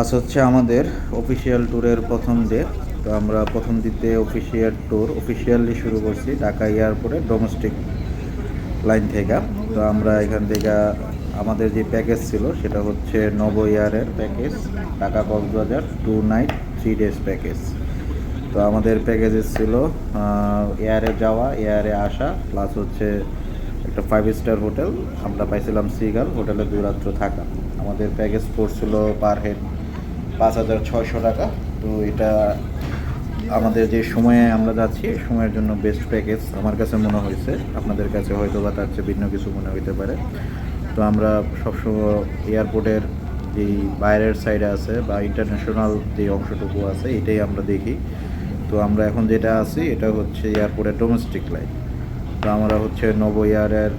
আজ হচ্ছে আমাদের অফিসিয়াল ট্যুরের প্রথম ডে। তো আমরা প্রথম দিতে অফিসিয়ালি শুরু করছি ঢাকা এয়ারপোর্টে ডোমেস্টিক লাইন থেকে। তো আমরা এখান থেকে আমাদের যে প্যাকেজ ছিল সেটা হচ্ছে নব এয়ারের package, Dhaka Cox's Bazar 2 night 3 days package. তো আমাদের প্যাকেজেস ছিল এয়ারে যাওয়া, এয়ারে আসা, প্লাস হচ্ছে একটা 5 স্টার হোটেল। আমরা পাইছিলাম সিগাল হোটেলে 2 রাত্র থাকা। আমাদের প্যাকেজ পড়ছিল পার হেড 5,600 টাকা। তো এটা আমাদের যে সময়ে আমরা যাচ্ছি এই সময়ের জন্য বেস্ট প্যাকেজ আমার কাছে মনে হয়েছে। আপনাদের কাছে হয়তো বা তার চেয়ে ভিন্ন কিছু মনে হইতে পারে। তো আমরা সবসময় এয়ারপোর্টের যেই বাইরের সাইডে আছে বা ইন্টারন্যাশনাল যে অংশটুকু আছে এটাই আমরা দেখি। তো আমরা এখন যেটা আছি এটা হচ্ছে এয়ারপোর্টের ডোমেস্টিক লাইন। তো আমরা হচ্ছে নব এয়ারের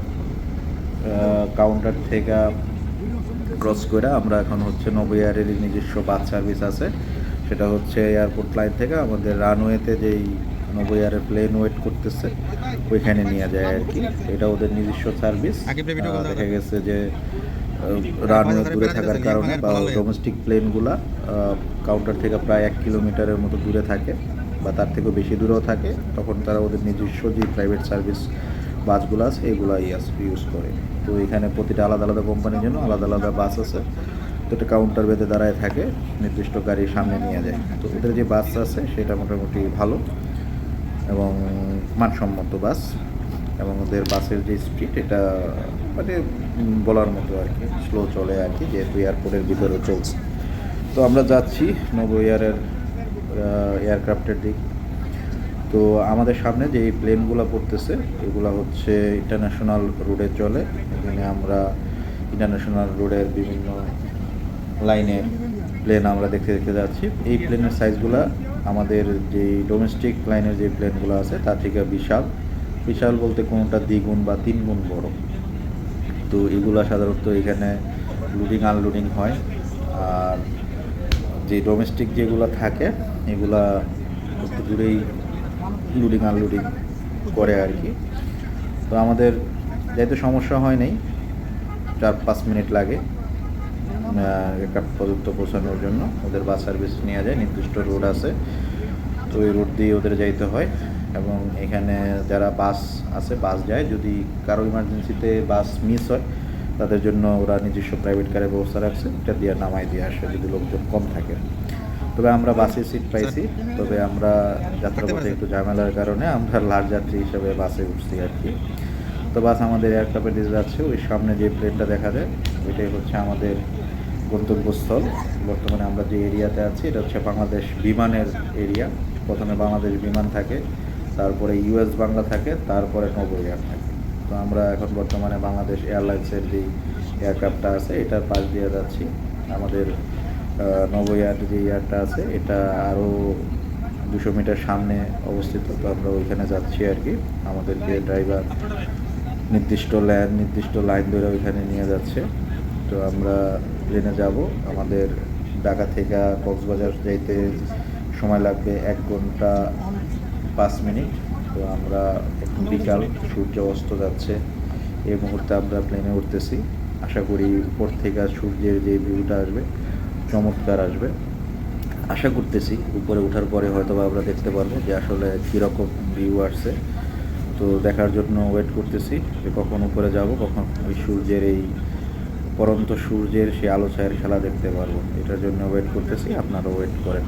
কাউন্টার থেকে ক্রস করে আমরা এখন হচ্ছে নব এয়ারের নিজস্ব বাস সার্ভিস আছে, সেটা হচ্ছে এয়ারপোর্ট লাইন থেকে আমাদের রানওয়েতে যেই নব এয়ারের প্লেন ওয়েট করতেছে ওইখানে নিয়ে যায় আর কি। এটা ওদের নিজস্ব সার্ভিস। দেখা গেছে যে রানওয়ে দূরে থাকার কারণে বা ডোমেস্টিক প্লেনগুলা কাউন্টার থেকে প্রায় 1 কিলোমিটারের মতো দূরে থাকে বা তার থেকেও বেশি দূরেও থাকে, তখন তারা ওদের নিজস্ব যে প্রাইভেট সার্ভিস বাসগুলো আছে এগুলো ইউজ করে। তো এখানে প্রতিটা আলাদা আলাদা কোম্পানির জন্য আলাদা আলাদা বাস আছে। তো এটা কাউন্টার বেঁধে দাঁড়ায় থাকে, নির্দিষ্ট গাড়ির সামনে নিয়ে যায়। তো ওদের যে বাস আছে সেটা মোটামুটি ভালো এবং মানসম্মত বাস, এবং ওদের বাসের যে স্পিড এটা মানে বলার মতো আর কি, স্লো চলে আর কি, যেহেতু এয়ারপোর্টের ভিতরে চলছে। তো আমরা যাচ্ছি নব এয়ারের এয়ারক্রাফটের দিক। তো আমাদের সামনে যে এই প্লেনগুলো পড়তেছে এগুলো হচ্ছে ইন্টারন্যাশনাল রোডে চলে। এখানে আমরা ইন্টারন্যাশনাল রোডের বিভিন্ন লাইনের প্লেন আমরা দেখতে দেখতে যাচ্ছি। এই প্লেনের সাইজগুলো আমাদের যে ডোমেস্টিক লাইনের যে প্লেনগুলো আছে তার থেকে বিশাল বিশাল বলতে কোনোটা দ্বিগুণ বা 3 গুণ বড়। তো এগুলা সাধারণত এখানে লোডিং আনলোডিং হয়। আর যে ডোমেস্টিক যেগুলো থাকে এগুলা একটু দূরেই লোডিং আনলোডিং করে আর কি। তো আমাদের যাইতে সমস্যা হয় নাই, 4-5 মিনিট লাগে এয়ারক্রাফট পর্যন্ত পৌঁছানোর জন্য। ওদের বাস সার্ভিস নিয়ে যায়, নির্দিষ্ট রোড আছে, তো ওই রোড দিয়ে ওদের যাইতে হয়। এবং এখানে যারা বাস আছে বাস যায়, যদি কারো ইমার্জেন্সিতে বাস মিস হয় তাদের জন্য ওরা নিজস্ব প্রাইভেট কারের ব্যবস্থা রাখছে, এটা দিয়ে নামাই দিয়ে আসে যদি লোকজন কম থাকে। তবে আমরা বাসে সিট পাইছি, তবে আমরা যাত্রাপথে একটু ঝামেলার কারণে আমরা লাট যাত্রী হিসেবে বাসে উঠছি আর কি। তো বাস আমাদের এয়ারক্রাফটে দিয়ে যাচ্ছে। ওই সামনে যে প্লেনটা দেখা যায় ওইটাই হচ্ছে আমাদের গন্তব্যস্থল। বর্তমানে আমরা যে এরিয়াতে আছি এটা হচ্ছে বাংলাদেশ বিমানের এরিয়া। প্রথমে বাংলাদেশ বিমান থাকে, তারপরে ইউএস বাংলা থাকে, তারপরে নব এয়ার থাকে। তো আমরা এখন বর্তমানে বাংলাদেশ এয়ারলাইন্সের যেই এয়ারক্রাফটটা আছে এটার পাশ দিয়ে যাচ্ছি। আমাদের নব এয়ার যে এয়ারটা আছে এটা আরও 200 মিটার সামনে অবস্থিত। তো আমরা ওইখানে যাচ্ছি আর কি। আমাদেরকে ড্রাইভার নির্দিষ্ট লাইন ধরে ওইখানে নিয়ে যাচ্ছে। তো আমরা প্লেনে যাব। আমাদের ঢাকা থেকে কক্সবাজার যাইতে সময় লাগবে 1 ঘন্টা 5 মিনিট। তো আমরা এখন বিকাল, সূর্য অস্ত যাচ্ছে, এই মুহূর্তে আমরা প্লেনে উঠতেছি। আশা করি উপর থেকে সূর্যের যে ভিউটা আসবে চমৎকার আসবে, আশা করতেছি। উপরে ওঠার পরে হয়তো বা আমরা দেখতে পারবো যে আসলে কীরকম ভিউ আসছে। তো দেখার জন্য ওয়েট করতেছি যে কখন উপরে যাব, কখন ওই সূর্যের এই পরন্ত সূর্যের সেই আলো ছায়ার খেলা দেখতে পারবো। এটার জন্য ওয়েট করতেছি, আপনারা ওয়েট করেন।